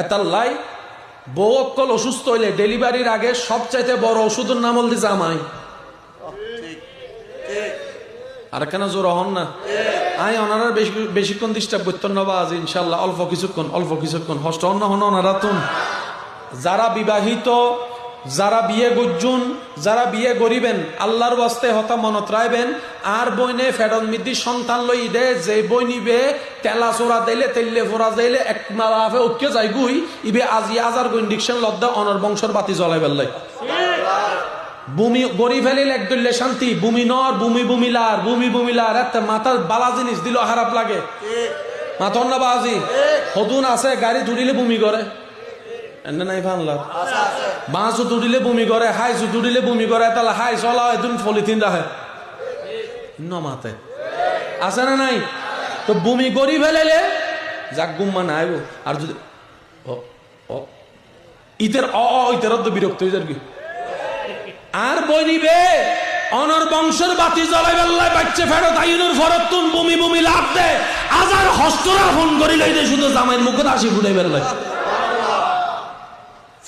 এতাল্লাই বউ অক্কল অসুস্থ হইলে ডেলিভারির আগে সবচাইতে বড় ওষুধের নাম হল জামাই। আর কেন জোর হন না? আই ওনারা বেশিক্ষণ ডিস্টার্ব করতেন না বাজ, ইনশাল্লাহ অল্প কিছুক্ষণ হষ্ট অন্য হন ওনারা তুন। যারা বিবাহিত, যারা বিয়ে গজ্জুন, যারা বিয়ে গরিবেন, আল্লাহর বাস্তে হতা মনত রাখবেন। আর বইনে ফেরত মিদি সন্তান লই দে, যে বই নিবে তেলা চোরা দিলে তেলে ফোরা দিলে এক মারাফে উঠকে যাই গুই ইবে আজি আজার ইন্ডিকশন লদ্দা অনর বংশর বাতি জ্বলাই বেললাই। ভূমি গড়ি ফেলিল একদলে শান্তি, ভূমি নর ভূমি লার এত মাথার বালা জিনিস দিল খারাপ লাগে। মাথর না বাজি হতুন আছে গাড়ি জুড়িলে ভূমি করে এনে নাই ফানলা বাঁচও দুডিলে বমি করে, হাইসু দুডিলে বমি করে, তাহলে হাই চলা এদিন পলিথিন রাখে নমাতে আছে না নাই? তো বমি করি ফেলেলে যাক গুম্মা না আইব। আর যদি ইতের ইতের তো বিরক্ত হয়ে যার কি আর বই নিবে অনর বংশের বাতি জ্বলাই বেল্লায় বাচ্চা ফেরত আইনের ফরত তুন বমি লাভ দে আজার হস্তরা ফোন করি লই দে শুধু জামাইয়ের মুখে হাসি ফুটাই বেল্লায়।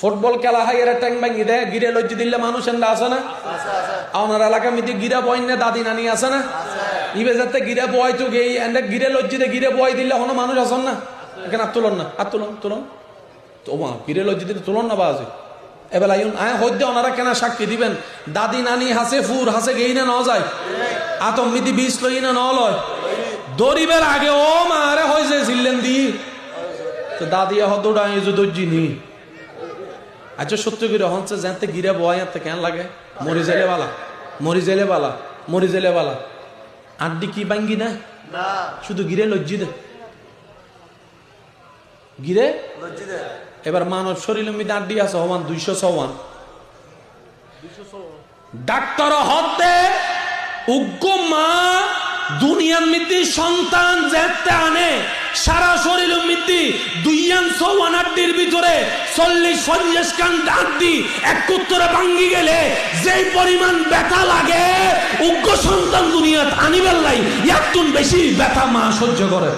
ফুটবল খেলা হয় এরা ট্যাং ভাঙ্গি দেয়, গিরে লজ্জি দিলে মানুষ এন্ডা আছে না? আমার এলাকা মিতে গিরা বয় না দাদি নানি আছে না? ইবে যাতে গিরা বয় তো গেই এন্ডা গিরে লজ্জি দে গিরে বয় দিলে কোনো মানুষ আছেন না? এখানে আর তুলন না, আর তুলন তোমা গিরে লজ্জি দিতে তুলন না বাজে এবেলা হইতে ওনারা কেন সাক্ষী দিবেন? দাদি নানি হাসে ফুর হাসে গেই না ন যায় আতম মিতি বিষ লই না ন লয় দরিবের আগে ও মারে হয়েছে ছিলেন দি তো দাদি হদোড়া দর্জি নি। আচ্ছা সত্য করে হচ্ছে জানতে গিরে বয় কেন লাগে? মরি জেলে বালা আড্ডি কি বাঙ্গি না শুধু গিরে লজ্জি দে গিরে এবার মানব শরীর মধ্যে আড্ডি আছে হমান 200 ডাক্তার হতে উগ্র মা দুনিয়ার মধ্যে সন্তান যেতে আনে সারা শরীর মধ্যে 200 আড্ডির ভিতরে 40-50 কান আড্ডি একত্রে ভাঙ্গি গেলে যে পরিমাণ ব্যথা লাগে উগ্র সন্তান দুনিয়াত আনিবেল নাই একটুন বেশি ব্যথা মা সহ্য করে।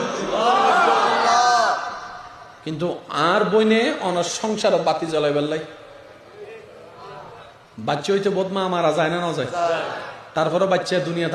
কিন্তু আর বইনে অনার সংসার বাতি জ্বলাই বেল্লাই বাচ্চা হইতে বোধ মা মারা যায় না যায়, তারপরে বাচ্চা দুনিয়া